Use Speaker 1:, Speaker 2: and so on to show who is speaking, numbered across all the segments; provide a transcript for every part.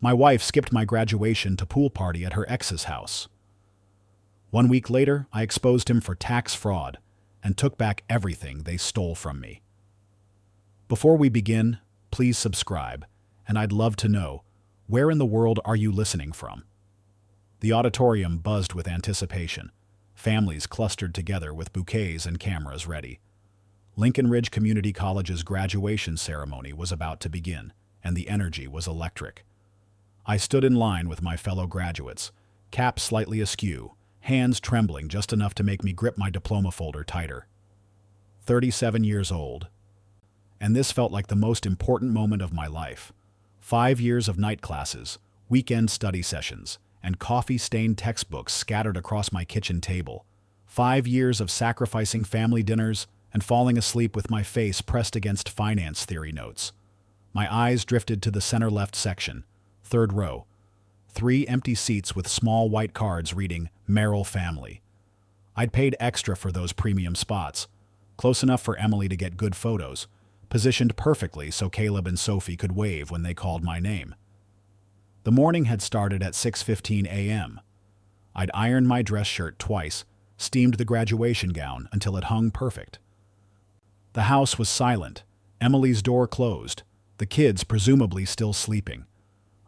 Speaker 1: My wife skipped my graduation to pool party at her ex's house. 1 week later, I exposed him for tax fraud and took back everything they stole from me. Before we begin, please subscribe, and I'd love to know, where in the world are you listening from? The auditorium buzzed with anticipation. Families clustered together with bouquets and cameras ready. Lincoln Ridge Community College's graduation ceremony was about to begin, and the energy was electric. I stood in line with my fellow graduates, cap slightly askew, hands trembling just enough to make me grip my diploma folder tighter. 37 years old. And this felt like the most important moment of my life. 5 years of night classes, weekend study sessions, and coffee-stained textbooks scattered across my kitchen table. 5 years of sacrificing family dinners and falling asleep with my face pressed against finance theory notes. My eyes drifted to the center-left section, third row. 3 empty seats with small white cards reading Merrill Family. I'd paid extra for those premium spots, close enough for Emily to get good photos, positioned perfectly so Caleb and Sophie could wave when they called my name. The morning had started at 6:15 a.m. I'd ironed my dress shirt twice, steamed the graduation gown until it hung perfect. The house was silent, Emily's door closed, the kids presumably still sleeping.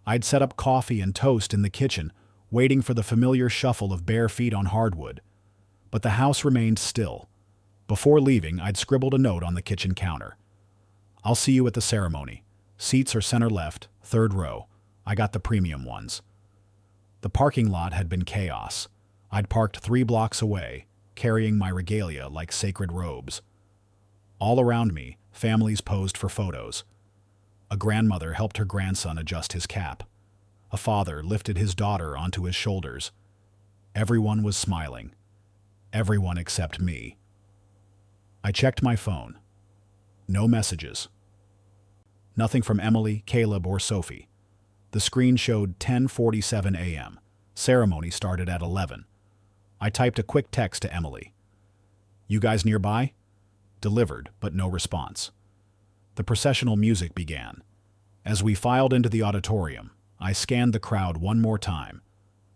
Speaker 1: I'd set up coffee and toast in the kitchen, waiting for the familiar shuffle of bare feet on hardwood. But the house remained still. Before leaving, I'd scribbled a note on the kitchen counter. "I'll see you at the ceremony. Seats are center left, third row. I got the premium ones." The parking lot had been chaos. I'd parked 3 blocks away, carrying my regalia like sacred robes. All around me, families posed for photos. A grandmother helped her grandson adjust his cap. A father lifted his daughter onto his shoulders. Everyone was smiling. Everyone except me. I checked my phone. No messages. Nothing from Emily, Caleb, or Sophie. The screen showed 10:47 a.m. Ceremony started at 11. I typed a quick text to Emily. "You guys nearby?" Delivered, but no response. The processional music began. As we filed into the auditorium, I scanned the crowd one more time.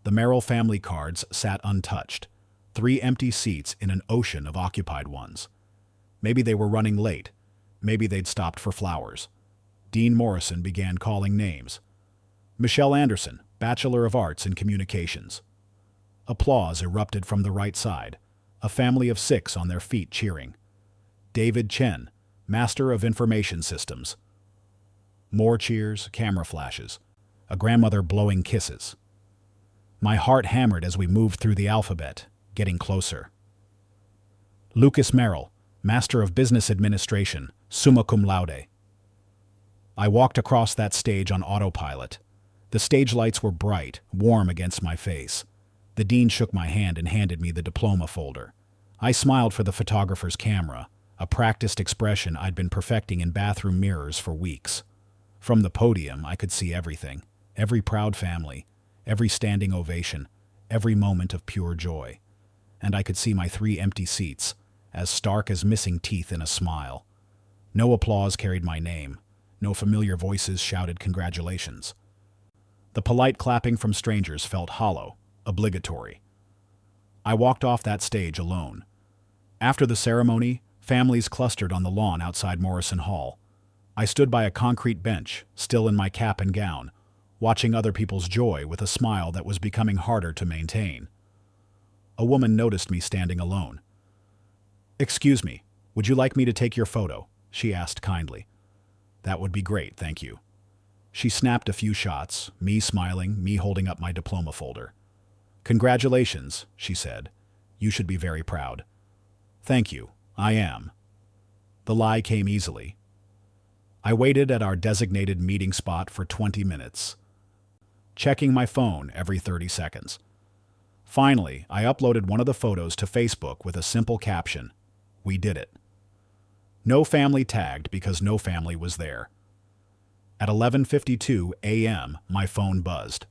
Speaker 1: The Merrill family cards sat untouched. 3 empty seats in an ocean of occupied ones. Maybe they were running late. Maybe they'd stopped for flowers. Dean Morrison began calling names. Michelle Anderson, Bachelor of Arts in Communications. Applause erupted from the right side, a family of 6 on their feet cheering. David Chen, Master of Information Systems. More cheers, camera flashes, a grandmother blowing kisses. My heart hammered as we moved through the alphabet, getting closer. Lucas Merrill, Master of Business Administration, summa cum laude. I walked across that stage on autopilot. The stage lights were bright, warm against my face. The dean shook my hand and handed me the diploma folder. I smiled for the photographer's camera, a practiced expression I'd been perfecting in bathroom mirrors for weeks. From the podium, I could see everything, every proud family, every standing ovation, every moment of pure joy. And I could see my 3 empty seats, as stark as missing teeth in a smile. No applause carried my name. No familiar voices shouted congratulations. The polite clapping from strangers felt hollow, obligatory. I walked off that stage alone. After the ceremony, families clustered on the lawn outside Morrison Hall. I stood by a concrete bench, still in my cap and gown, watching other people's joy with a smile that was becoming harder to maintain. A woman noticed me standing alone. "Excuse me, would you like me to take your photo?" she asked kindly. "That would be great, thank you." She snapped a few shots, me smiling, me holding up my diploma folder. "Congratulations," she said. "You should be very proud." "Thank you, I am." The lie came easily. I waited at our designated meeting spot for 20 minutes, checking my phone every 30 seconds. Finally, I uploaded one of the photos to Facebook with a simple caption, "We did it." No family tagged because no family was there. At 11:52 a.m., my phone buzzed.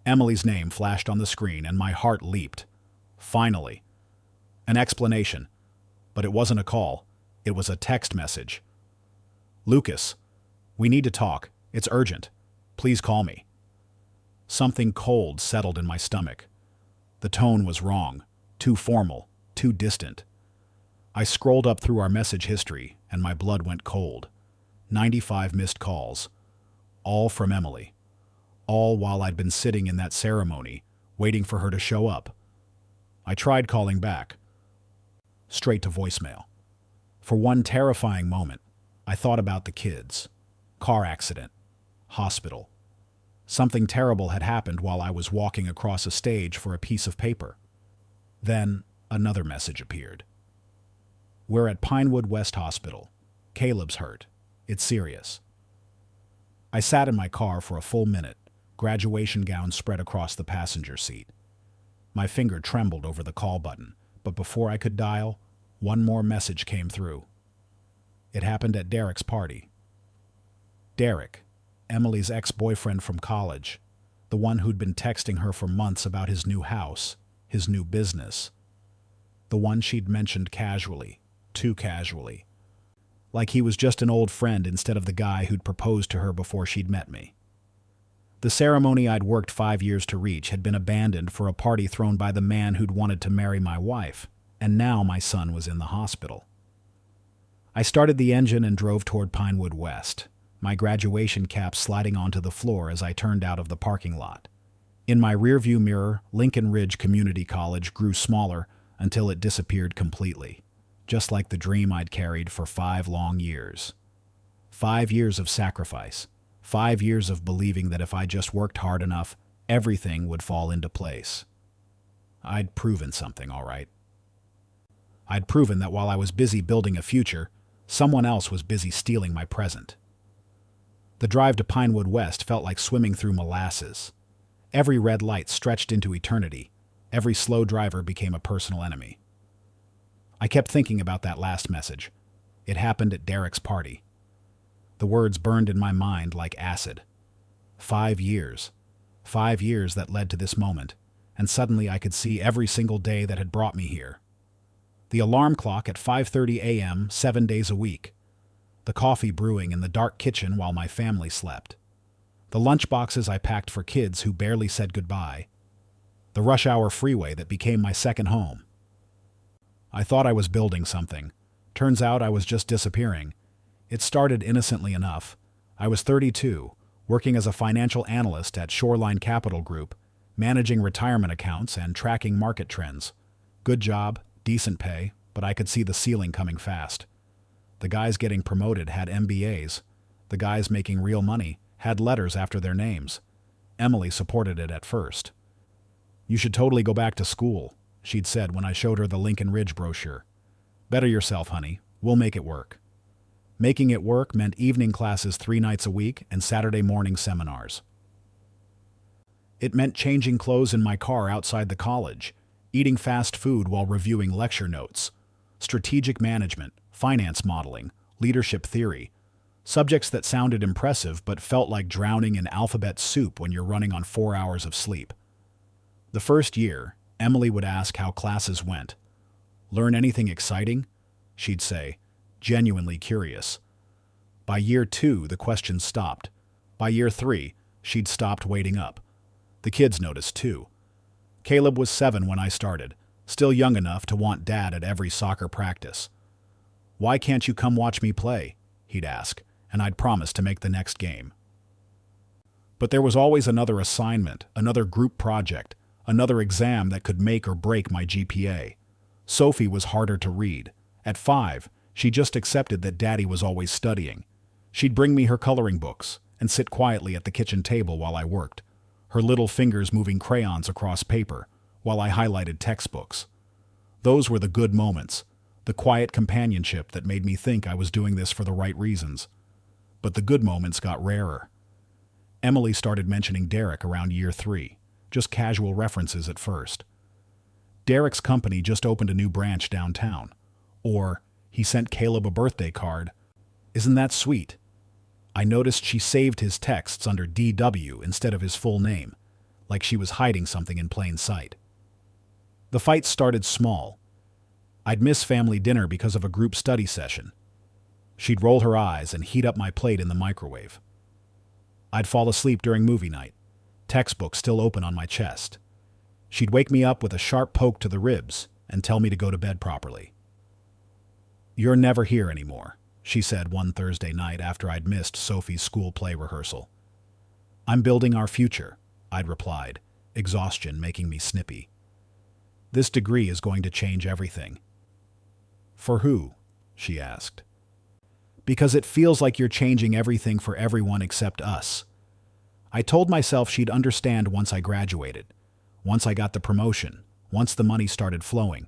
Speaker 1: Emily's name flashed on the screen and my heart leaped. Finally. An explanation. But it wasn't a call. It was a text message. "Lucas, we need to talk. It's urgent. Please call me." Something cold settled in my stomach. The tone was wrong, too formal, too distant. I scrolled up through our message history, and my blood went cold. 95 missed calls. All from Emily. All while I'd been sitting in that ceremony, waiting for her to show up. I tried calling back. Straight to voicemail. For one terrifying moment, I thought about the kids. Car accident. Hospital. Something terrible had happened while I was walking across a stage for a piece of paper. Then another message appeared. We're at Pinewood West Hospital. Caleb's hurt. It's serious. I sat in my car for a full minute, graduation gown spread across the passenger seat. My finger trembled over the call button, but before I could dial, one more message came through. It happened at Derek's party. Derek, Emily's ex-boyfriend from college, the one who'd been texting her for months about his new house, his new business. The one she'd mentioned casually, too casually. Like he was just an old friend instead of the guy who'd proposed to her before she'd met me. The ceremony I'd worked 5 years to reach had been abandoned for a party thrown by the man who'd wanted to marry my wife, and now my son was in the hospital. I started the engine and drove toward Pinewood West, my graduation cap sliding onto the floor as I turned out of the parking lot. In my rearview mirror, Lincoln Ridge Community College grew smaller until it disappeared completely, just like the dream I'd carried for 5 long years. 5 years of sacrifice, 5 years of believing that if I just worked hard enough, everything would fall into place. I'd proven something, all right. I'd proven that while I was busy building a future, someone else was busy stealing my present. The drive to Pinewood West felt like swimming through molasses. Every red light stretched into eternity. Every slow driver became a personal enemy. I kept thinking about that last message. It happened at Derek's party. The words burned in my mind like acid. 5 years. 5 years that led to this moment, and suddenly I could see every single day that had brought me here. The alarm clock at 5:30 a.m. 7 days a week. The coffee brewing in the dark kitchen while my family slept. The lunchboxes I packed for kids who barely said goodbye. The rush hour freeway that became my second home. I thought I was building something. Turns out I was just disappearing. It started innocently enough. I was 32, working as a financial analyst at Shoreline Capital Group, managing retirement accounts and tracking market trends. Good job, decent pay, but I could see the ceiling coming fast. The guys getting promoted had MBAs. The guys making real money had letters after their names. Emily supported it at first. You should totally go back to school, she'd said when I showed her the Lincoln Ridge brochure. Better yourself, honey. We'll make it work. Making it work meant evening classes 3 nights a week and Saturday morning seminars. It meant changing clothes in my car outside the college, eating fast food while reviewing lecture notes, strategic management, finance modeling, leadership theory, subjects that sounded impressive but felt like drowning in alphabet soup when you're running on 4 hours of sleep. The first year, Emily would ask how classes went. Learn anything exciting? She'd say, genuinely curious. By year 2, the questions stopped. By year 3, she'd stopped waiting up. The kids noticed too. Caleb was 7 when I started, still young enough to want dad at every soccer practice. Why can't you come watch me play? He'd ask, and I'd promise to make the next game. But there was always another assignment, another group project, another exam that could make or break my GPA. Sophie was harder to read. At 5, she just accepted that Daddy was always studying. She'd bring me her coloring books and sit quietly at the kitchen table while I worked, her little fingers moving crayons across paper while I highlighted textbooks. Those were the good moments, the quiet companionship that made me think I was doing this for the right reasons. But the good moments got rarer. Emily started mentioning Derek around year 3, just casual references at first. Derek's company just opened a new branch downtown. Or, he sent Caleb a birthday card. Isn't that sweet? I noticed she saved his texts under DW instead of his full name, like she was hiding something in plain sight. The fight started small. I'd miss family dinner because of a group study session. She'd roll her eyes and heat up my plate in the microwave. I'd fall asleep during movie night. textbook still open on my chest. She'd wake me up with a sharp poke to the ribs and tell me to go to bed properly. "You're never here anymore," she said one Thursday night after I'd missed Sophie's school play rehearsal. "I'm building our future," I'd replied, exhaustion making me snippy. "This degree is going to change everything." "For who?" she asked. "Because it feels like you're changing everything for everyone except us." I told myself she'd understand once I graduated, once I got the promotion, once the money started flowing,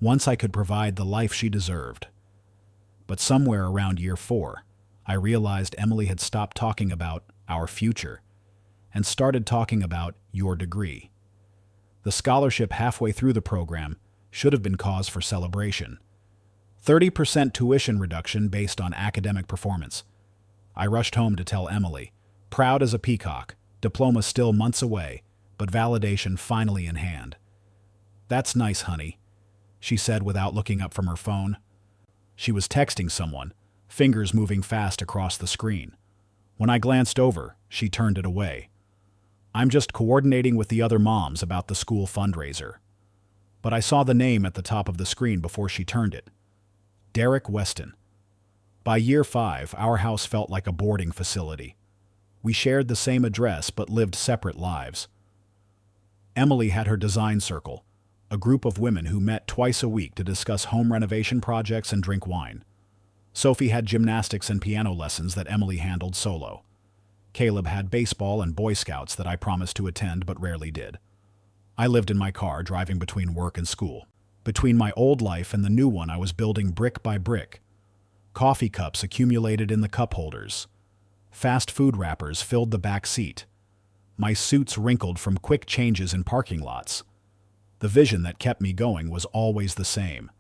Speaker 1: once I could provide the life she deserved. But somewhere around year 4, I realized Emily had stopped talking about our future and started talking about your degree. The scholarship halfway through the program should have been cause for celebration. 30% tuition reduction based on academic performance. I rushed home to tell Emily, proud as a peacock, diploma still months away, but validation finally in hand. "That's nice, honey," she said without looking up from her phone. She was texting someone, fingers moving fast across the screen. When I glanced over, she turned it away. "I'm just coordinating with the other moms about the school fundraiser." But I saw the name at the top of the screen before she turned it. Derek Weston. By year 5, our house felt like a boarding facility. We shared the same address but lived separate lives. Emily had her design circle, a group of women who met twice a week to discuss home renovation projects and drink wine. Sophie had gymnastics and piano lessons that Emily handled solo. Caleb had baseball and Boy Scouts that I promised to attend but rarely did. I lived in my car driving between work and school, between my old life and the new one I was building brick by brick. Coffee cups accumulated in the cup holders. Fast food wrappers filled the back seat. My suits wrinkled from quick changes in parking lots. The vision that kept me going was always the same.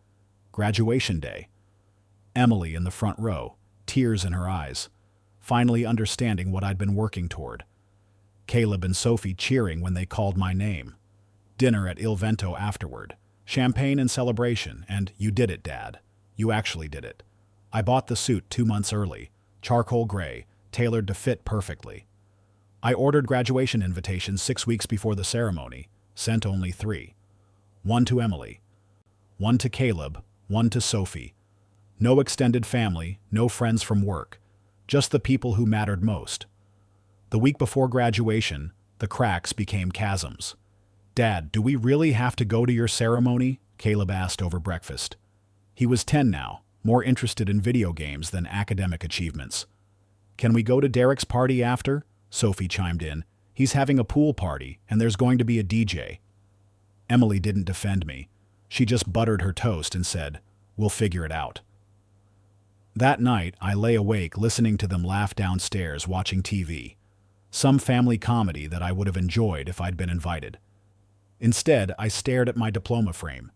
Speaker 1: Graduation day. Emily in the front row, tears in her eyes, finally understanding what I'd been working toward. Caleb and Sophie cheering when they called my name. Dinner at Il Vento afterward. Champagne and celebration, and "You did it, Dad. You actually did it." I bought the suit 2 months early, charcoal gray, tailored to fit perfectly. I ordered graduation invitations 6 weeks before the ceremony, sent only 3. 1 to Emily, 1 to Caleb, 1 to Sophie. No extended family, no friends from work, just the people who mattered most. The week before graduation, the cracks became chasms. "Dad, do we really have to go to your ceremony?" Caleb asked over breakfast. He was 10 now, more interested in video games than academic achievements. "Can we go to Derek's party after?" Sophie chimed in. "He's having a pool party, and there's going to be a DJ." Emily didn't defend me. She just buttered her toast and said, "We'll figure it out." That night, I lay awake listening to them laugh downstairs watching TV. Some family comedy that I would have enjoyed if I'd been invited. Instead, I stared at my diploma frame,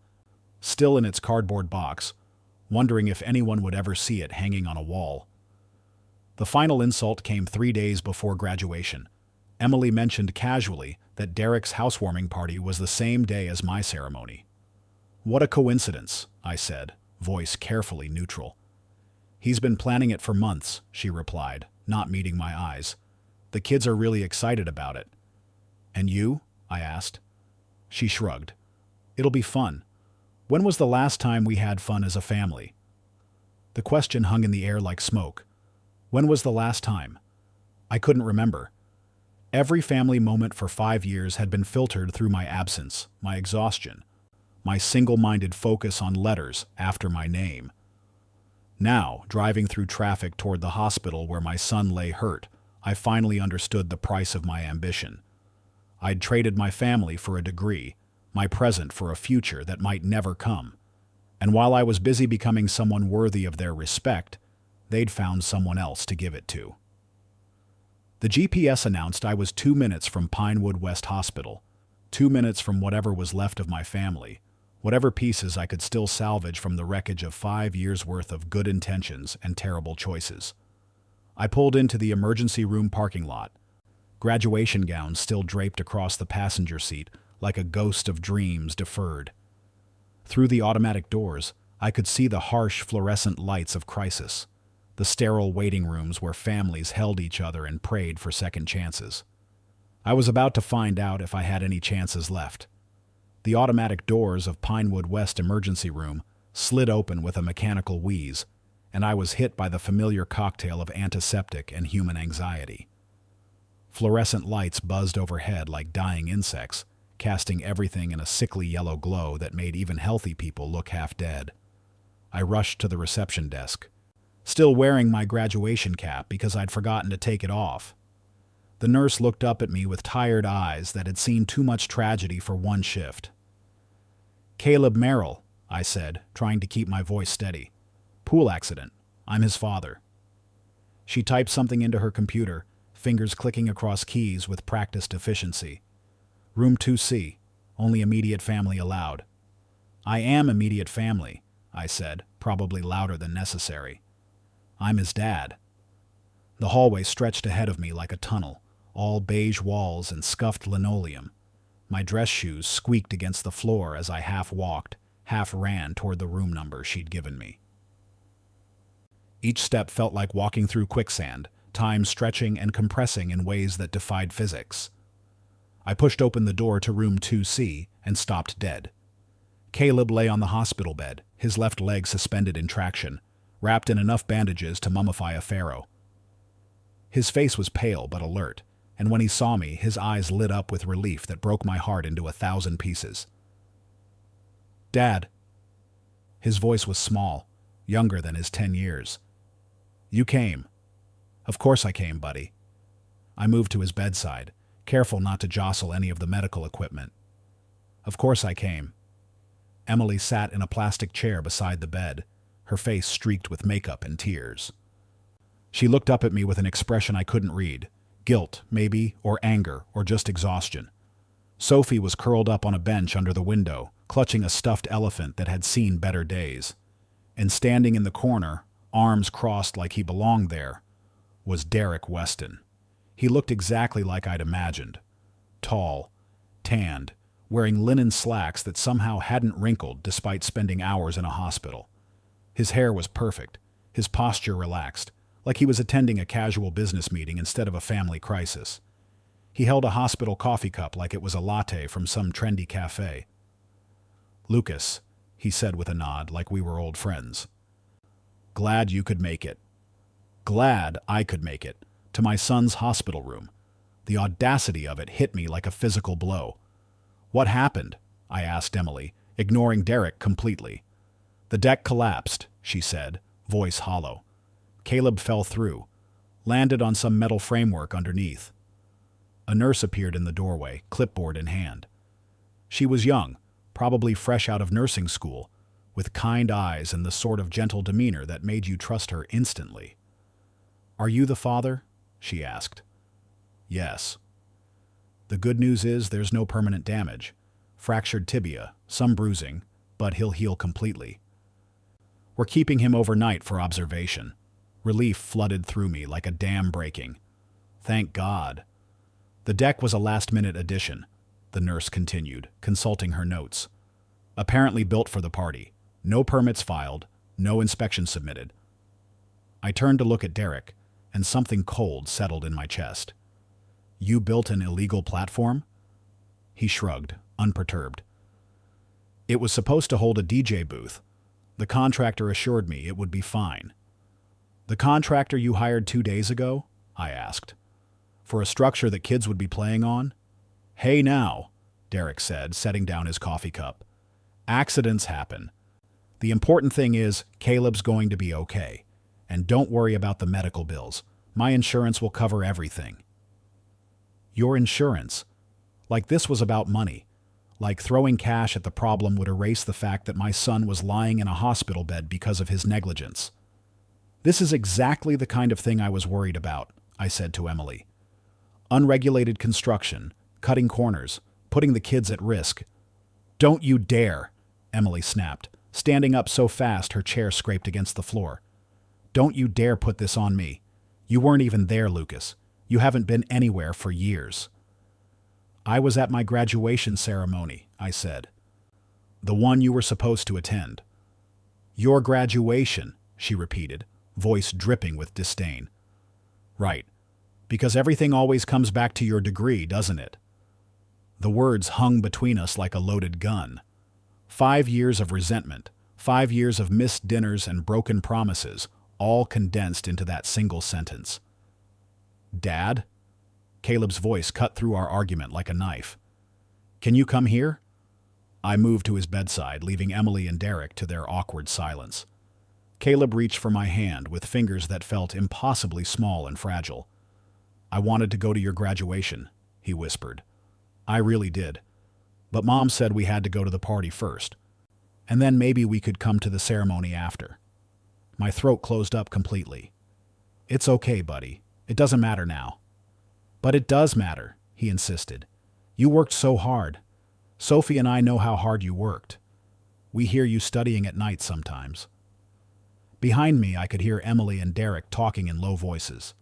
Speaker 1: still in its cardboard box, wondering if anyone would ever see it hanging on a wall. The final insult came 3 days before graduation. Emily mentioned casually that Derek's housewarming party was the same day as my ceremony. "What a coincidence," I said, voice carefully neutral. "He's been planning it for months," she replied, not meeting my eyes. "The kids are really excited about it." "And you?" I asked. She shrugged. "It'll be fun. When was the last time we had fun as a family?" The question hung in the air like smoke. When was the last time? I couldn't remember. Every family moment for 5 years had been filtered through my absence, my exhaustion, my single-minded focus on letters after my name. Now, driving through traffic toward the hospital where my son lay hurt, I finally understood the price of my ambition. I'd traded my family for a degree, my present for a future that might never come. And while I was busy becoming someone worthy of their respect, they'd found someone else to give it to. The GPS announced I was 2 minutes from Pinewood West Hospital, 2 minutes from whatever was left of my family, whatever pieces I could still salvage from the wreckage of 5 years' worth of good intentions and terrible choices. I pulled into the emergency room parking lot, graduation gowns still draped across the passenger seat like a ghost of dreams deferred. Through the automatic doors, I could see the harsh fluorescent lights of crisis, the sterile waiting rooms where families held each other and prayed for second chances. I was about to find out if I had any chances left. The automatic doors of Pinewood West emergency room slid open with a mechanical wheeze, and I was hit by the familiar cocktail of antiseptic and human anxiety. Fluorescent lights buzzed overhead like dying insects, casting everything in a sickly yellow glow that made even healthy people look half dead. I rushed to the reception desk, still wearing my graduation cap because I'd forgotten to take it off. The nurse looked up at me with tired eyes that had seen too much tragedy for one shift. "Caleb Merrill," I said, trying to keep my voice steady. "Pool accident. I'm his father." She typed something into her computer, fingers clicking across keys with practiced efficiency. "Room 2C. Only immediate family allowed." "I am immediate family," I said, probably louder than necessary. "I'm his dad." The hallway stretched ahead of me like a tunnel, all beige walls and scuffed linoleum. My dress shoes squeaked against the floor as I half walked, half ran toward the room number she'd given me. Each step felt like walking through quicksand, time stretching and compressing in ways that defied physics. I pushed open the door to room 2C and stopped dead. Caleb lay on the hospital bed, his left leg suspended in traction, wrapped in enough bandages to mummify a pharaoh. His face was pale but alert, and when he saw me, his eyes lit up with relief that broke my heart into 1,000 pieces. "Dad." His voice was small, younger than his 10 years. "You came." "Of course I came, buddy." I moved to his bedside, careful not to jostle any of the medical equipment. "Of course I came." Emily sat in a plastic chair beside the bed, her face streaked with makeup and tears. She looked up at me with an expression I couldn't read. Guilt, maybe, or anger, or just exhaustion. Sophie was curled up on a bench under the window, clutching a stuffed elephant that had seen better days. And standing in the corner, arms crossed like he belonged there, was Derek Weston. He looked exactly like I'd imagined. Tall, tanned, wearing linen slacks that somehow hadn't wrinkled despite spending hours in a hospital. His hair was perfect, his posture relaxed, like he was attending a casual business meeting instead of a family crisis. He held a hospital coffee cup like it was a latte from some trendy cafe. "Lucas," he said with a nod, like we were old friends. "Glad you could make it." Glad I could make it, to my son's hospital room. The audacity of it hit me like a physical blow. "What happened?" I asked Emily, ignoring Derek completely. "The deck collapsed," she said, voice hollow. "Caleb fell through, landed on some metal framework underneath." A nurse appeared in the doorway, clipboard in hand. She was young, probably fresh out of nursing school, with kind eyes and the sort of gentle demeanor that made you trust her instantly. "Are you the father?" she asked. "Yes." "The good news is there's no permanent damage. Fractured tibia, some bruising, but he'll heal completely. We're keeping him overnight for observation." Relief flooded through me like a dam breaking. Thank God. "The deck was a last-minute addition," the nurse continued, consulting her notes. "Apparently built for the party. No permits filed, no inspection submitted." I turned to look at Derek, and something cold settled in my chest. "You built an illegal platform?" He shrugged, unperturbed. "It was supposed to hold a DJ booth. The contractor assured me it would be fine." "The contractor you hired 2 days ago?" I asked. "For a structure that kids would be playing on?" "Hey now," Derek said, setting down his coffee cup. "Accidents happen. The important thing is Caleb's going to be okay. And don't worry about the medical bills. My insurance will cover everything." Your insurance? Like this was about money. Like throwing cash at the problem would erase the fact that my son was lying in a hospital bed because of his negligence. "This is exactly the kind of thing I was worried about," I said to Emily. "Unregulated construction, cutting corners, putting the kids at risk." "Don't you dare," Emily snapped, standing up so fast her chair scraped against the floor. "Don't you dare put this on me. You weren't even there, Lucas. You haven't been anywhere for years." "I was at my graduation ceremony," I said. "The one you were supposed to attend." "Your graduation," she repeated, voice dripping with disdain. "Right. Because everything always comes back to your degree, doesn't it? The words hung between us like a loaded gun. 5 years of resentment, 5 years of missed dinners and broken promises, all condensed into that single sentence. Dad? Caleb's voice cut through our argument like a knife. Can you come here? I moved to his bedside, leaving Emily and Derek to their awkward silence. Caleb reached for my hand with fingers that felt impossibly small and fragile. I wanted to go to your graduation, he whispered. I really did. But Mom said we had to go to the party first. And then maybe we could come to the ceremony after. My throat closed up completely. It's okay, buddy. It doesn't matter now. But it does matter, he insisted. You worked so hard. Sophie and I know how hard you worked. We hear you studying at night sometimes. Behind me, I could hear Emily and Derek talking in low voices.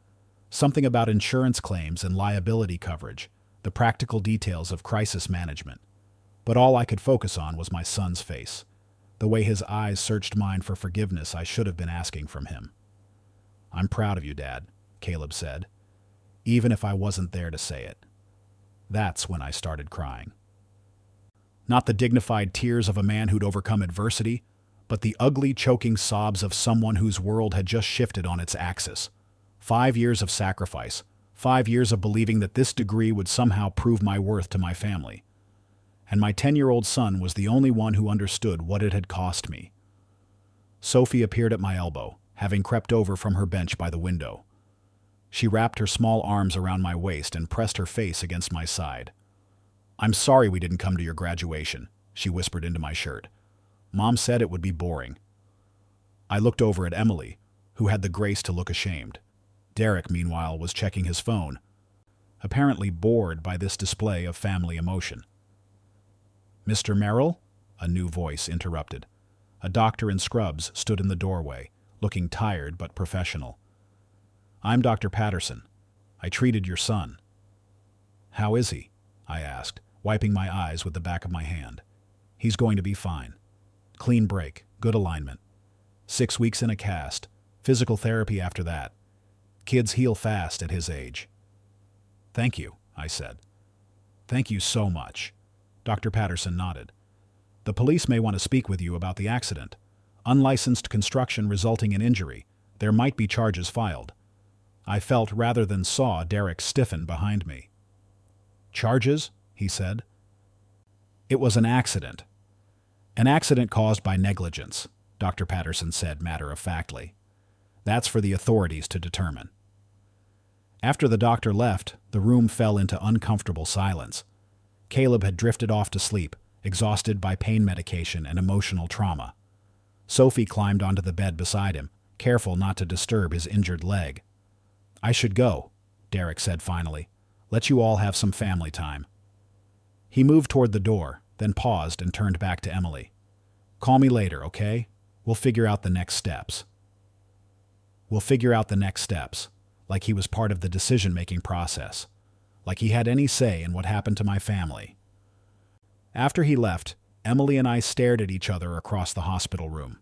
Speaker 1: Something about insurance claims and liability coverage, the practical details of crisis management. But all I could focus on was my son's face, the way his eyes searched mine for forgiveness I should have been asking from him. I'm proud of you, Dad, Caleb said, even if I wasn't there to say it. That's when I started crying. Not the dignified tears of a man who'd overcome adversity, but the ugly, choking sobs of someone whose world had just shifted on its axis. 5 years of sacrifice, 5 years of believing that this degree would somehow prove my worth to my family. And my 10-year-old son was the only one who understood what it had cost me. Sophie appeared at my elbow, having crept over from her bench by the window. She wrapped her small arms around my waist and pressed her face against my side. I'm sorry we didn't come to your graduation, she whispered into my shirt. Mom said it would be boring. I looked over at Emily, who had the grace to look ashamed. Derek, meanwhile, was checking his phone, apparently bored by this display of family emotion. Mr. Merrill? A new voice interrupted. A doctor in scrubs stood in the doorway, looking tired but professional. I'm Dr. Patterson. I treated your son. How is he? I asked, wiping my eyes with the back of my hand. He's going to be fine. Clean break, good alignment. 6 weeks in a cast, physical therapy after that. Kids heal fast at his age. Thank you, I said. Thank you so much. Dr. Patterson nodded. The police may want to speak with you about the accident. Unlicensed construction resulting in injury. There might be charges filed. I felt rather than saw Derek stiffen behind me. Charges? He said. It was an accident. An accident caused by negligence, Dr. Patterson said matter-of-factly. That's for the authorities to determine. After the doctor left, the room fell into uncomfortable silence. Caleb had drifted off to sleep, exhausted by pain medication and emotional trauma. Sophie climbed onto the bed beside him, careful not to disturb his injured leg. I should go, Derek said finally. Let you all have some family time. He moved toward the door, then paused and turned back to Emily. Call me later, okay? We'll figure out the next steps. We'll figure out the next steps, like he was part of the decision-making process, like he had any say in what happened to my family. After he left, Emily and I stared at each other across the hospital room.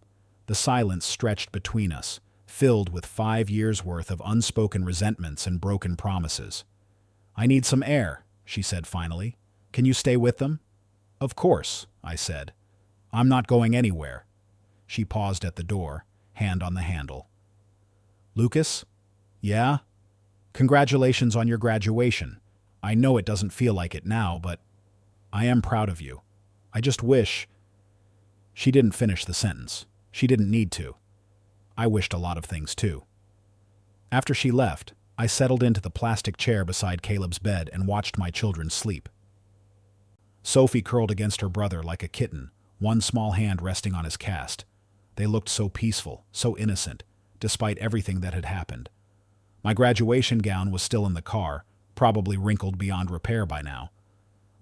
Speaker 1: The silence stretched between us, filled with 5 years' worth of unspoken resentments and broken promises. I need some air, she said finally. Can you stay with them? Of course, I said. I'm not going anywhere. She paused at the door, hand on the handle. Lucas? Yeah? Congratulations on your graduation. I know it doesn't feel like it now, but I am proud of you. I just wish... She didn't finish the sentence. She didn't need to. I wished a lot of things too. After she left, I settled into the plastic chair beside Caleb's bed and watched my children sleep. Sophie curled against her brother like a kitten, one small hand resting on his cast. They looked so peaceful, so innocent, despite everything that had happened. My graduation gown was still in the car, probably wrinkled beyond repair by now.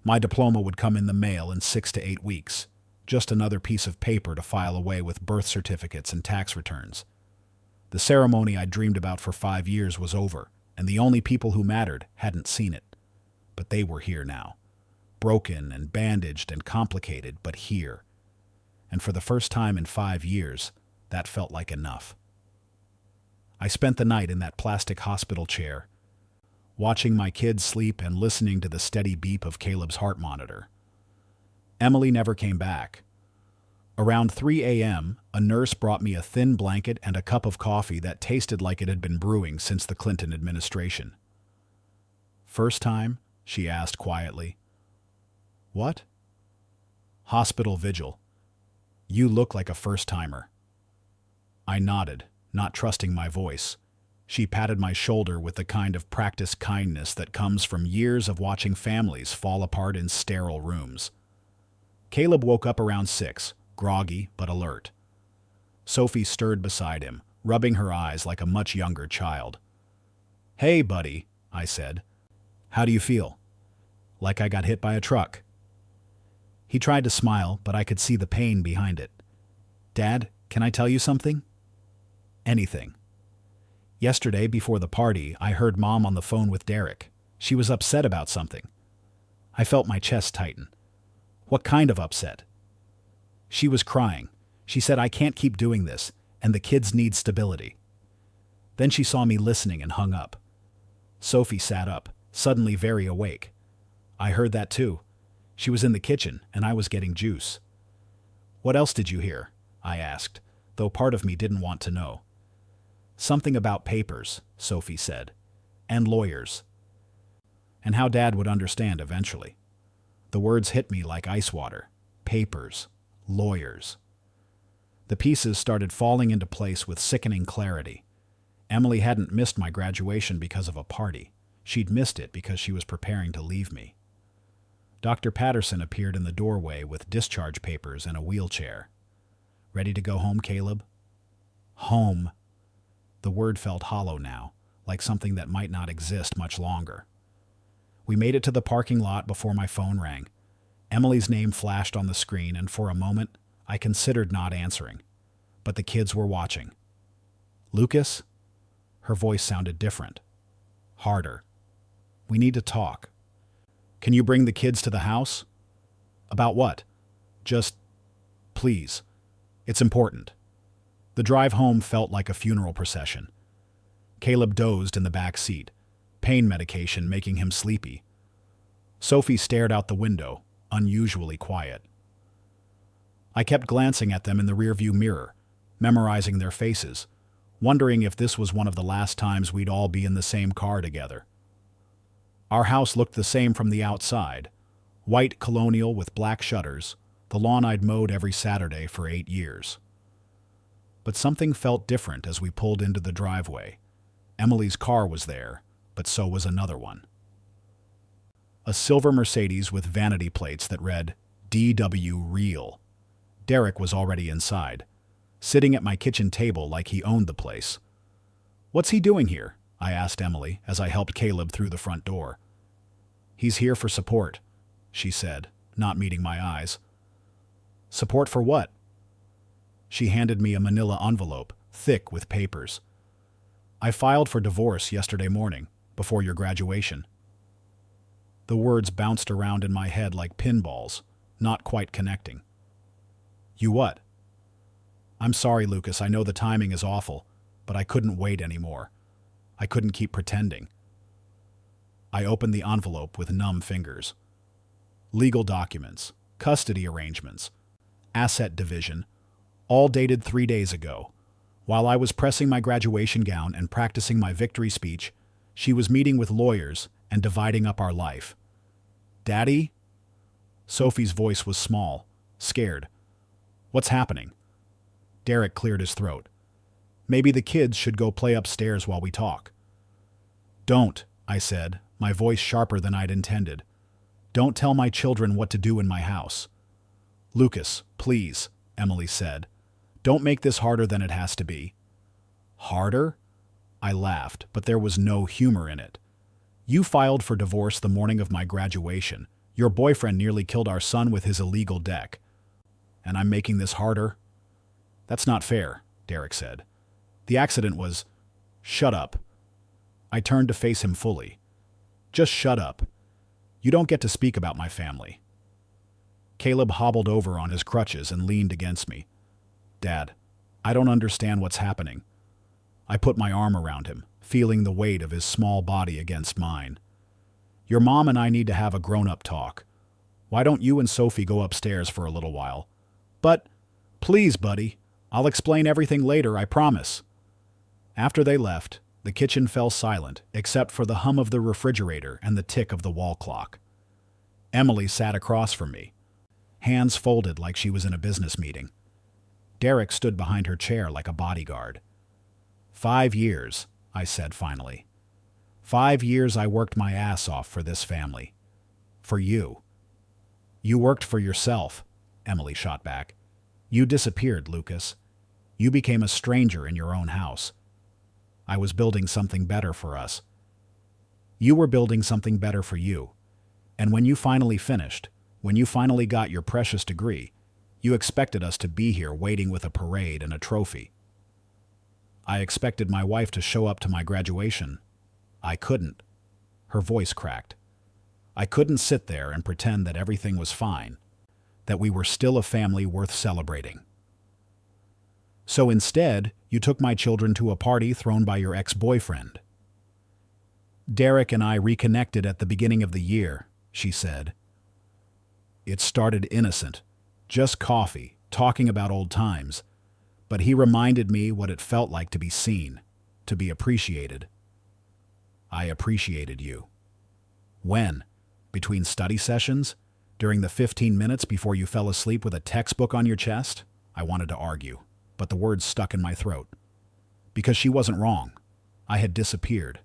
Speaker 1: My diploma would come in the mail in 6 to 8 weeks, just another piece of paper to file away with birth certificates and tax returns. The ceremony I'd dreamed about for 5 years was over, and the only people who mattered hadn't seen it. But they were here now. Broken and bandaged and complicated, but here. And for the first time in 5 years, that felt like enough. I spent the night in that plastic hospital chair, watching my kids sleep and listening to the steady beep of Caleb's heart monitor. Emily never came back. Around 3 a.m., a nurse brought me a thin blanket and a cup of coffee that tasted like it had been brewing since the Clinton administration. "First time?" she asked quietly. "What?" "Hospital vigil. You look like a first-timer." I nodded, not trusting my voice. She patted my shoulder with the kind of practiced kindness that comes from years of watching families fall apart in sterile rooms. Caleb woke up around 6, groggy but alert. Sophie stirred beside him, rubbing her eyes like a much younger child. "Hey, buddy," I said. "How do you feel?" "Like I got hit by a truck." He tried to smile, but I could see the pain behind it. "Dad, can I tell you something?" "Anything." "Yesterday, before the party, I heard Mom on the phone with Derek. She was upset about something." I felt my chest tighten. "What kind of upset?" "She was crying. She said I can't keep doing this, and the kids need stability." Then she saw me listening and hung up. Sophie sat up, suddenly very awake. "I heard that too. She was in the kitchen, and I was getting juice." "What else did you hear?" I asked, though part of me didn't want to know. "Something about papers," Sophie said, "and lawyers. And how Dad would understand eventually." The words hit me like ice water. Papers. Lawyers. The pieces started falling into place with sickening clarity. Emily hadn't missed my graduation because of a party. She'd missed it because she was preparing to leave me. Dr. Patterson appeared in the doorway with discharge papers and a wheelchair. "Ready to go home, Caleb?" Home. The word felt hollow now, like something that might not exist much longer. We made it to the parking lot before my phone rang. Emily's name flashed on the screen, and for a moment, I considered not answering. But the kids were watching. "Lucas?" Her voice sounded different. Harder. "We need to talk." "Can you bring the kids to the house?" "About what?" "Just, please. It's important." The drive home felt like a funeral procession. Caleb dozed in the back seat, pain medication making him sleepy. Sophie stared out the window, unusually quiet. I kept glancing at them in the rearview mirror, memorizing their faces, wondering if this was one of the last times we'd all be in the same car together. Our house looked the same from the outside, white colonial with black shutters, the lawn I'd mowed every Saturday for 8 years. But something felt different as we pulled into the driveway. Emily's car was there, but so was another one. A silver Mercedes with vanity plates that read, DW Real. Derek was already inside, sitting at my kitchen table like he owned the place. "What's he doing here?" I asked Emily as I helped Caleb through the front door. "He's here for support," she said, not meeting my eyes. "Support for what?" She handed me a manila envelope, thick with papers. "I filed for divorce yesterday morning, before your graduation." The words bounced around in my head like pinballs, not quite connecting. "You what?" "I'm sorry, Lucas, I know the timing is awful, but I couldn't wait anymore. I couldn't keep pretending." I opened the envelope with numb fingers. Legal documents, custody arrangements, asset division, all dated 3 days ago. While I was pressing my graduation gown and practicing my victory speech, she was meeting with lawyers and dividing up our life. "Daddy?" Sophie's voice was small, scared. "What's happening?" Derek cleared his throat. "Maybe the kids should go play upstairs while we talk." "Don't," I said, my voice sharper than I'd intended. "Don't tell my children what to do in my house." "Lucas, please," Emily said. "Don't make this harder than it has to be." "Harder?" I laughed, but there was no humor in it. "You filed for divorce the morning of my graduation. Your boyfriend nearly killed our son with his illegal deck. And I'm making this harder?" "That's not fair," Derek said. "The accident was—" "Shut up." I turned to face him fully. "Just shut up. You don't get to speak about my family." Caleb hobbled over on his crutches and leaned against me. "Dad, I don't understand what's happening." I put my arm around him, feeling the weight of his small body against mine. Your mom and I need to have a grown-up talk. Why don't you and Sophie go upstairs for a little while? But, please, buddy, I'll explain everything later, I promise. After they left, the kitchen fell silent, except for the hum of the refrigerator and the tick of the wall clock. Emily sat across from me, hands folded like she was in a business meeting. Derek stood behind her chair like a bodyguard. 5 years, I said finally. 5 years I worked my ass off for this family. For you. You worked for yourself, Emily shot back. You disappeared, Lucas. You became a stranger in your own house. I was building something better for us. You were building something better for you. And when you finally finished, when you finally got your precious degree, you expected us to be here waiting with a parade and a trophy. I expected my wife to show up to my graduation. I couldn't. Her voice cracked. I couldn't sit there and pretend that everything was fine, that we were still a family worth celebrating. So instead, you took my children to a party thrown by your ex-boyfriend. Derek and I reconnected at the beginning of the year, she said. It started innocent, just coffee, talking about old times, but he reminded me what it felt like to be seen, to be appreciated. I appreciated you. When? Between study sessions? During the 15 minutes before you fell asleep with a textbook on your chest? I wanted to argue, but the words stuck in my throat. Because she wasn't wrong. I had disappeared.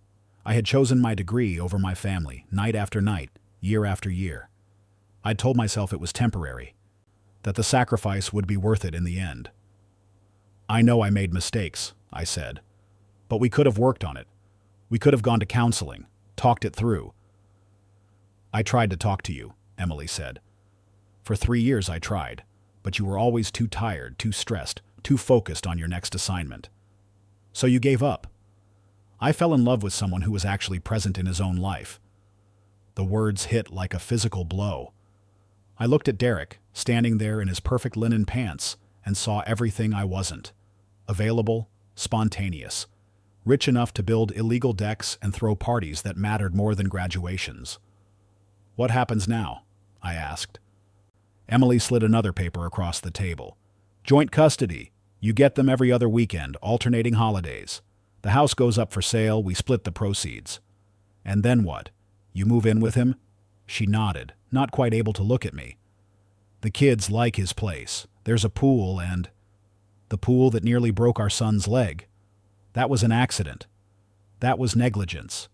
Speaker 1: I had chosen my degree over my family, night after night, year after year. I'd told myself it was temporary, that the sacrifice would be worth it in the end. I know I made mistakes, I said, but we could have worked on it. We could have gone to counseling, talked it through. I tried to talk to you, Emily said. For 3 years I tried, but you were always too tired, too stressed, too focused on your next assignment. So you gave up. I fell in love with someone who was actually present in his own life. The words hit like a physical blow. I looked at Derek, standing there in his perfect linen pants, and saw everything I wasn't. Available, spontaneous, rich enough to build illegal decks and throw parties that mattered more than graduations. What happens now? I asked. Emily slid another paper across the table. Joint custody. You get them every other weekend, alternating holidays. The house goes up for sale, we split the proceeds. And then what? You move in with him? She nodded, not quite able to look at me. The kids like his place. There's a pool and... The pool that nearly broke our son's leg. That was an accident. That was negligence.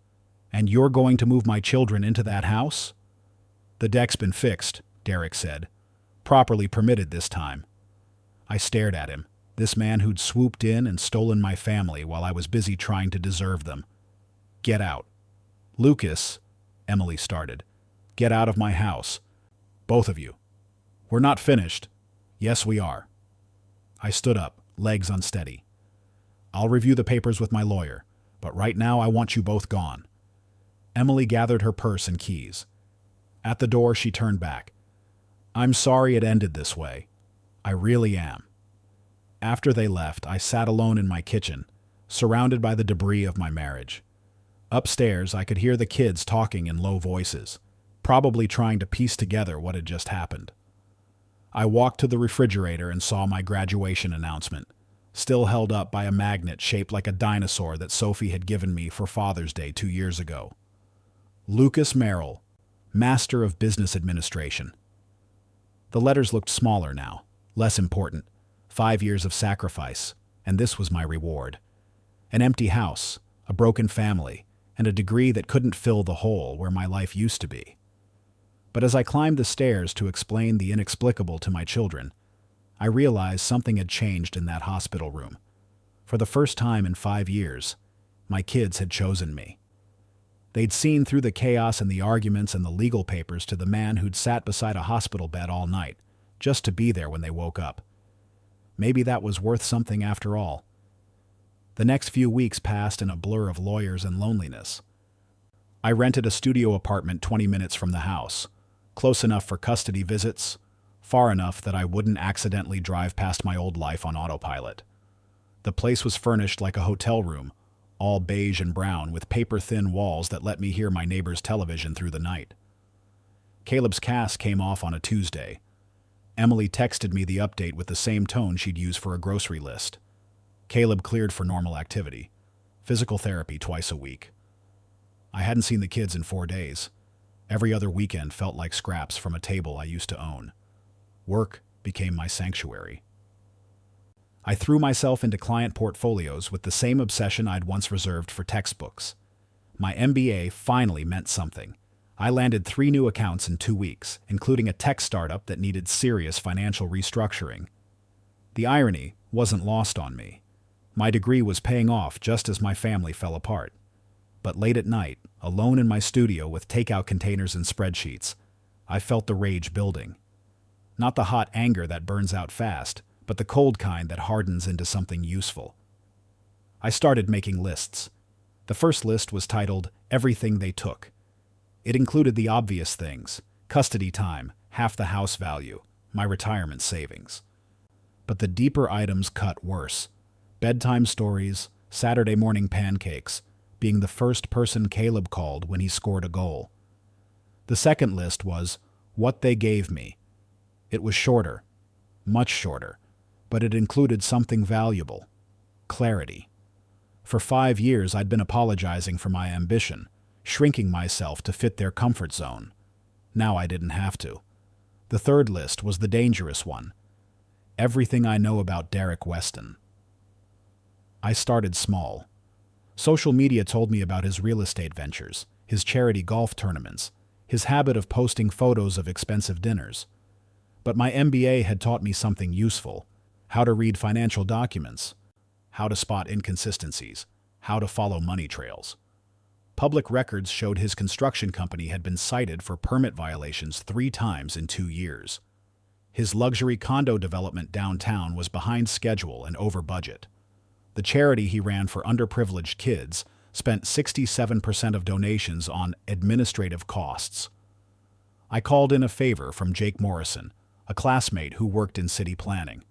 Speaker 1: And you're going to move my children into that house? The deck's been fixed, Derek said. Properly permitted this time. I stared at him, this man who'd swooped in and stolen my family while I was busy trying to deserve them. Get out. Lucas, Emily started. Get out of my house. Both of you. We're not finished. Yes, we are. I stood up, legs unsteady. I'll review the papers with my lawyer, but right now I want you both gone. Emily gathered her purse and keys. At the door, she turned back. I'm sorry it ended this way. I really am. After they left, I sat alone in my kitchen, surrounded by the debris of my marriage. Upstairs, I could hear the kids talking in low voices, probably trying to piece together what had just happened. I walked to the refrigerator and saw my graduation announcement, still held up by a magnet shaped like a dinosaur that Sophie had given me for Father's Day 2 years ago. Lucas Merrill, Master of Business Administration. The letters looked smaller now, less important. 5 years of sacrifice, and this was my reward. An empty house, a broken family, and a degree that couldn't fill the hole where my life used to be. But as I climbed the stairs to explain the inexplicable to my children, I realized something had changed in that hospital room. For the first time in 5 years, my kids had chosen me. They'd seen through the chaos and the arguments and the legal papers to the man who'd sat beside a hospital bed all night, just to be there when they woke up. Maybe that was worth something after all. The next few weeks passed in a blur of lawyers and loneliness. I rented a studio apartment 20 minutes from the house, close enough for custody visits, far enough that I wouldn't accidentally drive past my old life on autopilot. The place was furnished like a hotel room, all beige and brown with paper-thin walls that let me hear my neighbor's television through the night. Caleb's cast came off on a Tuesday. Emily texted me the update with the same tone she'd use for a grocery list. Caleb cleared for normal activity. Physical therapy twice a week. I hadn't seen the kids in 4 days. Every other weekend felt like scraps from a table I used to own. Work became my sanctuary. I threw myself into client portfolios with the same obsession I'd once reserved for textbooks. My MBA finally meant something. I landed 3 new accounts in 2 weeks, including a tech startup that needed serious financial restructuring. The irony wasn't lost on me. My degree was paying off just as my family fell apart. But late at night, alone in my studio with takeout containers and spreadsheets, I felt the rage building. Not the hot anger that burns out fast, but the cold kind that hardens into something useful. I started making lists. The first list was titled Everything They Took. It included the obvious things: custody time, half the house value, my retirement savings. But the deeper items cut worse. Bedtime stories, Saturday morning pancakes, being the first person Caleb called when he scored a goal. The second list was what they gave me. It was shorter, much shorter, but it included something valuable: clarity. For 5 years I'd been apologizing for my ambition, shrinking myself to fit their comfort zone. Now I didn't have to. The third list was the dangerous one: everything I know about Derek Weston. I started small. Social media told me about his real estate ventures, his charity golf tournaments, his habit of posting photos of expensive dinners. But my MBA had taught me something useful: how to read financial documents, how to spot inconsistencies, how to follow money trails. Public records showed his construction company had been cited for permit violations 3 times in 2 years. His luxury condo development downtown was behind schedule and over budget. The charity he ran for underprivileged kids spent 67% of donations on administrative costs. I called in a favor from Jake Morrison, a classmate who worked in city planning.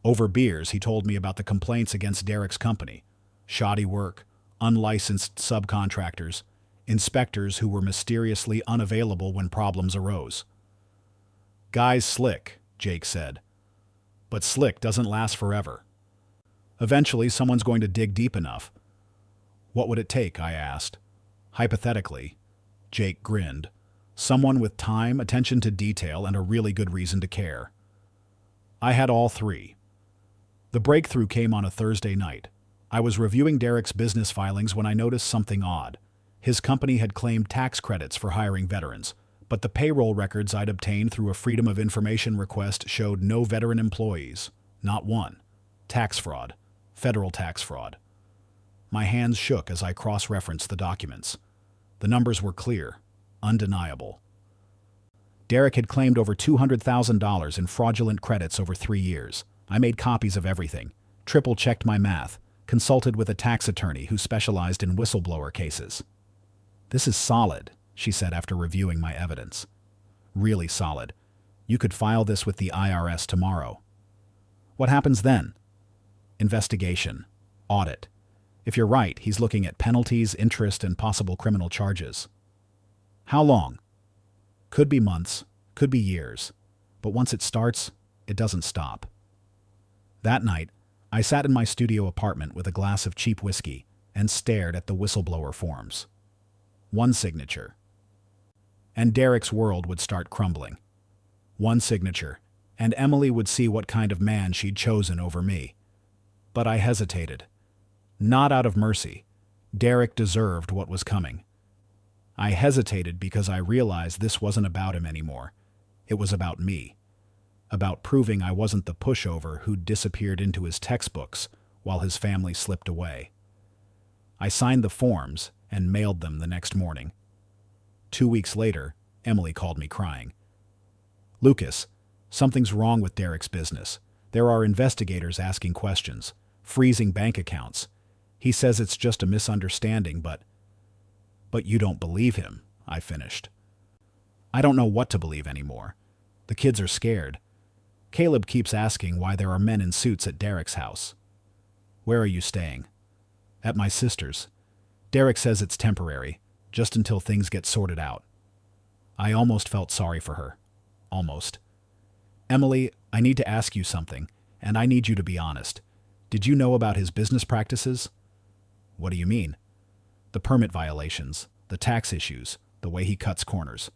Speaker 1: Over beers, he told me about the complaints against Derek's company: shoddy work, unlicensed subcontractors, inspectors who were mysteriously unavailable when problems arose. "Guy's slick," Jake said. "But slick doesn't last forever. Eventually, someone's going to dig deep enough." "What would it take?" I asked. "Hypothetically," Jake grinned, "someone with time, attention to detail, and a really good reason to care." I had all 3. The breakthrough came on a Thursday night. I was reviewing Derek's business filings when I noticed something odd. His company had claimed tax credits for hiring veterans, but the payroll records I'd obtained through a Freedom of Information request showed no veteran employees. Not one. Tax fraud. Federal tax fraud. My hands shook as I cross-referenced the documents. The numbers were clear, undeniable. Derek had claimed over $200,000 in fraudulent credits over 3 years. I made copies of everything, triple-checked my math, consulted with a tax attorney who specialized in whistleblower cases. "This is solid," she said after reviewing my evidence. "Really solid. You could file this with the IRS tomorrow." "What happens then?" "Investigation. Audit. If you're right, he's looking at penalties, interest, and possible criminal charges." "How long?" "Could be months, could be years. But once it starts, it doesn't stop." That night, I sat in my studio apartment with a glass of cheap whiskey and stared at the whistleblower forms. One signature. And Derek's world would start crumbling. One signature, and Emily would see what kind of man she'd chosen over me. But I hesitated. Not out of mercy. Derek deserved what was coming. I hesitated because I realized this wasn't about him anymore. It was about me. About proving I wasn't the pushover who'd disappeared into his textbooks while his family slipped away. I signed the forms and mailed them the next morning. 2 weeks later, Emily called me crying. "Lucas, something's wrong with Derek's business. There are investigators asking questions, freezing bank accounts. He says it's just a misunderstanding, but you don't believe him," I finished. "I don't know what to believe anymore. The kids are scared. Caleb keeps asking why there are men in suits at Derek's house." "Where are you staying?" At my sister's. Derek says it's temporary, just until things get sorted out. I almost felt sorry for her. Almost. Emily, I need to ask you something, and I need you to be honest. Did you know about his business practices? What do you mean? The permit violations, the tax issues, the way he cuts corners.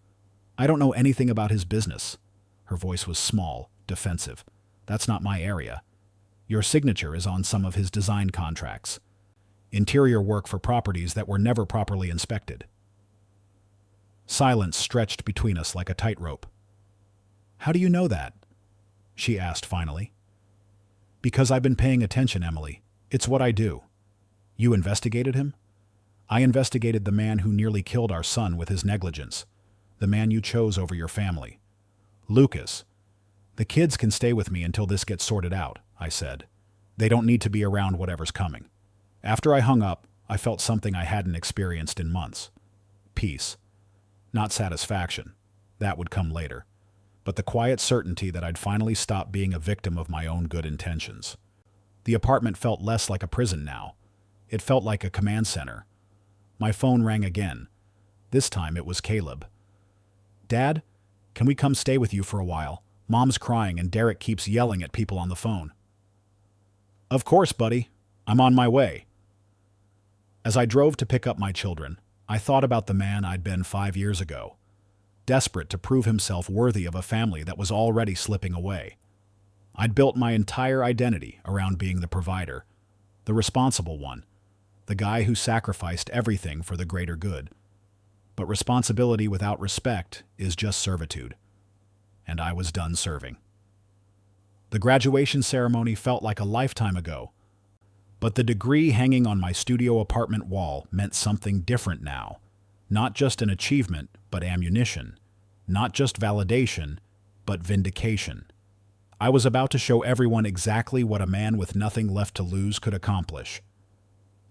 Speaker 1: I don't know anything about his business. Her voice was small, defensive. That's not my area. Your signature is on some of his design contracts. Interior work for properties that were never properly inspected. Silence stretched between us like a tightrope. How do you know that? She asked finally. Because I've been paying attention, Emily. It's what I do. You investigated him? I investigated the man who nearly killed our son with his negligence. The man you chose over your family. Lucas. The kids can stay with me until this gets sorted out, I said. They don't need to be around whatever's coming. After I hung up, I felt something I hadn't experienced in months. Peace. Not satisfaction. That would come later. But the quiet certainty that I'd finally stopped being a victim of my own good intentions. The apartment felt less like a prison now. It felt like a command center. My phone rang again. This time it was Caleb. Dad, can we come stay with you for a while? Mom's crying and Derek keeps yelling at people on the phone. Of course, buddy. I'm on my way. As I drove to pick up my children, I thought about the man I'd been 5 years ago, desperate to prove himself worthy of a family that was already slipping away. I'd built my entire identity around being the provider, the responsible one, the guy who sacrificed everything for the greater good. But responsibility without respect is just servitude. And I was done serving. The graduation ceremony felt like a lifetime ago, but the degree hanging on my studio apartment wall meant something different now. Not just an achievement, but ammunition. Not just validation, but vindication. I was about to show everyone exactly what a man with nothing left to lose could accomplish.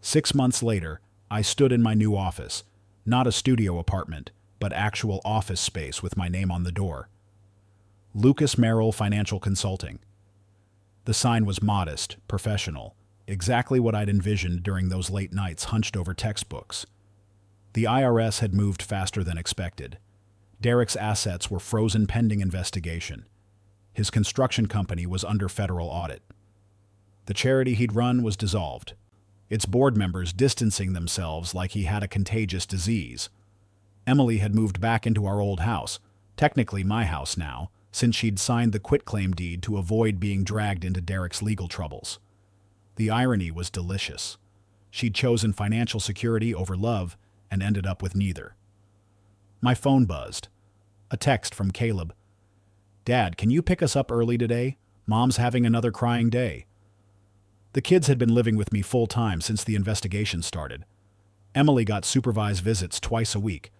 Speaker 1: 6 months later, I stood in my new office, not a studio apartment, but actual office space with my name on the door. Lucas Merrill Financial Consulting. The sign was modest, professional, exactly what I'd envisioned during those late nights hunched over textbooks. The IRS had moved faster than expected. Derek's assets were frozen pending investigation. His construction company was under federal audit. The charity he'd run was dissolved, its board members distancing themselves like he had a contagious disease. Emily had moved back into our old house, technically my house now, since she'd signed the quitclaim deed to avoid being dragged into Derek's legal troubles. The irony was delicious. She'd chosen financial security over love and ended up with neither. My phone buzzed. A text from Caleb. Dad, can you pick us up early today? Mom's having another crying day. The kids had been living with me full-time since the investigation started. Emily got supervised visits twice a week,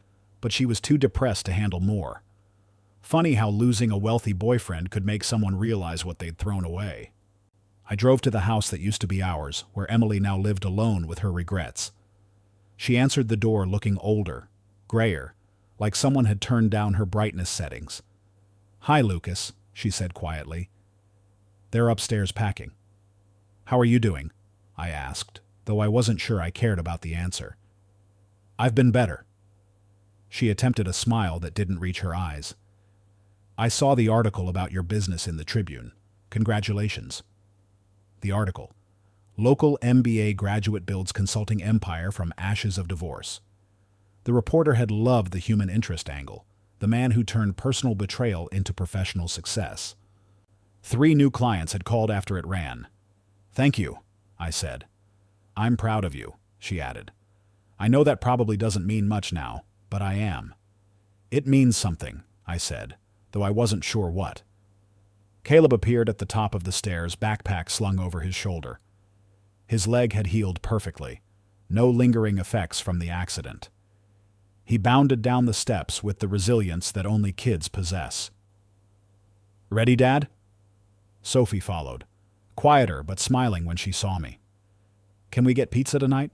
Speaker 1: but she was too depressed to handle more. Funny how losing a wealthy boyfriend could make someone realize what they'd thrown away. I drove to the house that used to be ours, where Emily now lived alone with her regrets. She answered the door looking older, grayer, like someone had turned down her brightness settings. Hi, Lucas, she said quietly. They're upstairs packing. How are you doing? I asked, though I wasn't sure I cared about the answer. I've been better. She attempted a smile that didn't reach her eyes. I saw the article about your business in the Tribune. Congratulations. The article. Local MBA graduate builds consulting empire from ashes of divorce. The reporter had loved the human interest angle, the man who turned personal betrayal into professional success. 3 new clients had called after it ran. Thank you, I said. I'm proud of you, she added. I know that probably doesn't mean much now, but I am. It means something, I said, though I wasn't sure what. Caleb appeared at the top of the stairs, backpack slung over his shoulder. His leg had healed perfectly, no lingering effects from the accident. He bounded down the steps with the resilience that only kids possess. Ready, Dad? Sophie followed, quieter but smiling when she saw me. Can we get pizza tonight?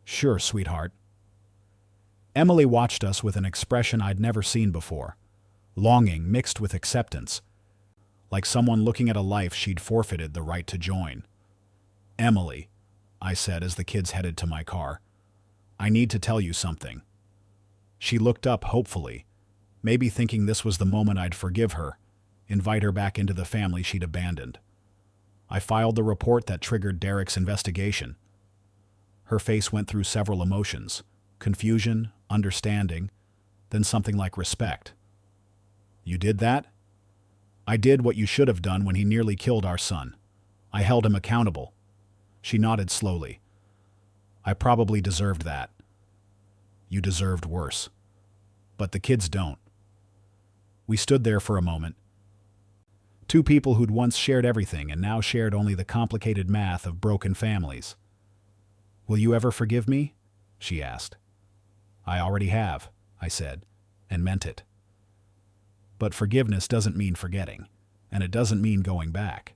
Speaker 1: Sure, sweetheart. Emily watched us with an expression I'd never seen before, longing mixed with acceptance, like someone looking at a life she'd forfeited the right to join. Emily, I said as the kids headed to my car. I need to tell you something. She looked up hopefully, maybe thinking this was the moment I'd forgive her, invite her back into the family she'd abandoned. I filed the report that triggered Derek's investigation. Her face went through several emotions: confusion, understanding, then something like respect. You did that? I did what you should have done when he nearly killed our son. I held him accountable. She nodded slowly. I probably deserved that. You deserved worse. But the kids don't. We stood there for a moment. Two people who'd once shared everything and now shared only the complicated math of broken families. Will you ever forgive me? She asked. I already have, I said, and meant it. But forgiveness doesn't mean forgetting, and it doesn't mean going back.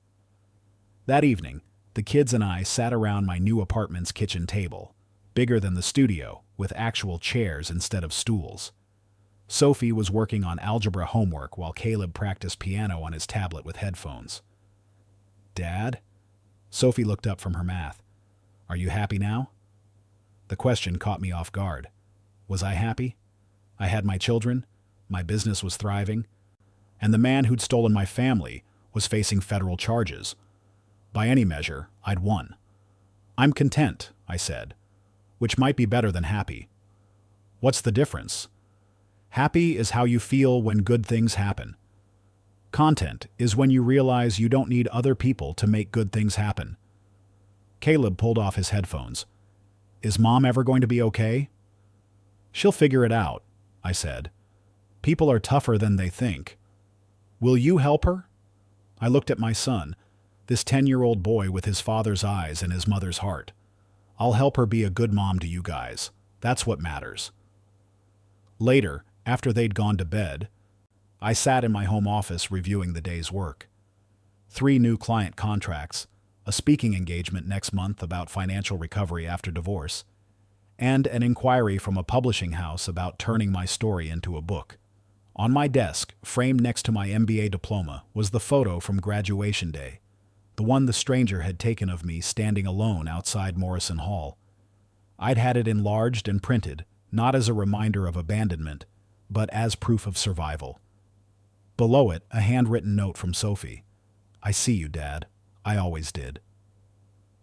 Speaker 1: That evening, the kids and I sat around my new apartment's kitchen table, bigger than the studio, with actual chairs instead of stools. Sophie was working on algebra homework while Caleb practiced piano on his tablet with headphones. Dad? Sophie looked up from her math. Are you happy now? The question caught me off guard. Was I happy? I had my children, my business was thriving, and the man who'd stolen my family was facing federal charges. By any measure, I'd won. I'm content, I said, which might be better than happy. What's the difference? Happy is how you feel when good things happen. Content is when you realize you don't need other people to make good things happen. Caleb pulled off his headphones. Is Mom ever going to be okay? She'll figure it out, I said. People are tougher than they think. Will you help her? I looked at my son, this 10-year-old boy with his father's eyes and his mother's heart. I'll help her be a good mom to you guys. That's what matters. Later, after they'd gone to bed, I sat in my home office reviewing the day's work. 3 new client contracts, a speaking engagement next month about financial recovery after divorce, and an inquiry from a publishing house about turning my story into a book. On my desk, framed next to my MBA diploma, was the photo from graduation day, the one the stranger had taken of me standing alone outside Morrison Hall. I'd had it enlarged and printed, not as a reminder of abandonment, but as proof of survival. Below it, a handwritten note from Sophie. I see you, Dad. I always did.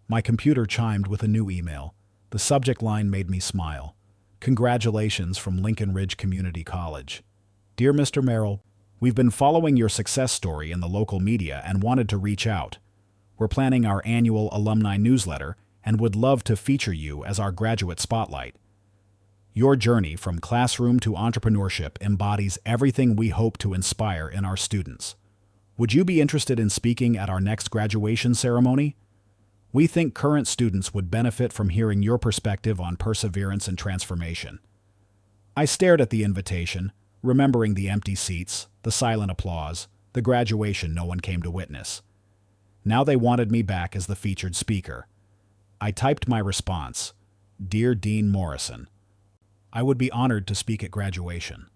Speaker 1: My computer chimed with a new email. The subject line made me smile. Congratulations from Lincoln Ridge Community College. Dear Mr. Merrill, we've been following your success story in the local media and wanted to reach out. We're planning our annual alumni newsletter and would love to feature you as our graduate spotlight. Your journey from classroom to entrepreneurship embodies everything we hope to inspire in our students. Would you be interested in speaking at our next graduation ceremony? We think current students would benefit from hearing your perspective on perseverance and transformation. I stared at the invitation, remembering the empty seats, the silent applause, the graduation no one came to witness. Now they wanted me back as the featured speaker. I typed my response, Dear Dean Morrison. I would be honored to speak at graduation.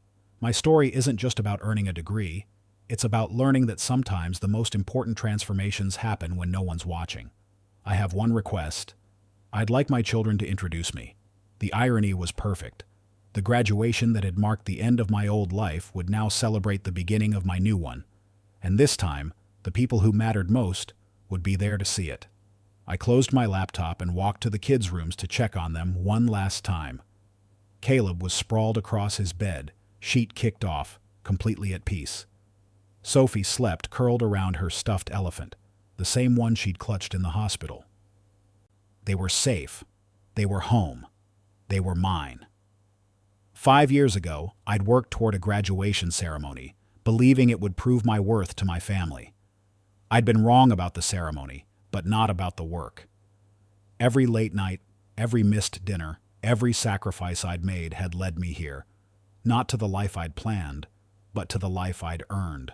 Speaker 1: My story isn't just about earning a degree, it's about learning that sometimes the most important transformations happen when no one's watching. I have one request. I'd like my children to introduce me. The irony was perfect. The graduation that had marked the end of my old life would now celebrate the beginning of my new one. And this time, the people who mattered most would be there to see it. I closed my laptop and walked to the kids' rooms to check on them one last time. Caleb was sprawled across his bed, sheet kicked off, completely at peace. Sophie slept curled around her stuffed elephant, the same one she'd clutched in the hospital. They were safe. They were home. They were mine. 5 years ago, I'd worked toward a graduation ceremony, believing it would prove my worth to my family. I'd been wrong about the ceremony, but not about the work. Every late night, every missed dinner, every sacrifice I'd made had led me here, not to the life I'd planned, but to the life I'd earned.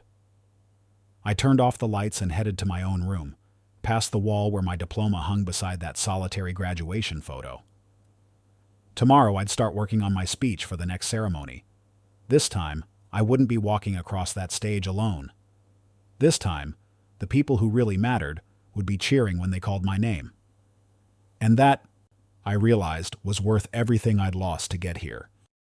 Speaker 1: I turned off the lights and headed to my own room, past the wall where my diploma hung beside that solitary graduation photo. Tomorrow I'd start working on my speech for the next ceremony. This time, I wouldn't be walking across that stage alone. This time, the people who really mattered would be cheering when they called my name. And that, I realized, was worth everything I'd lost to get here.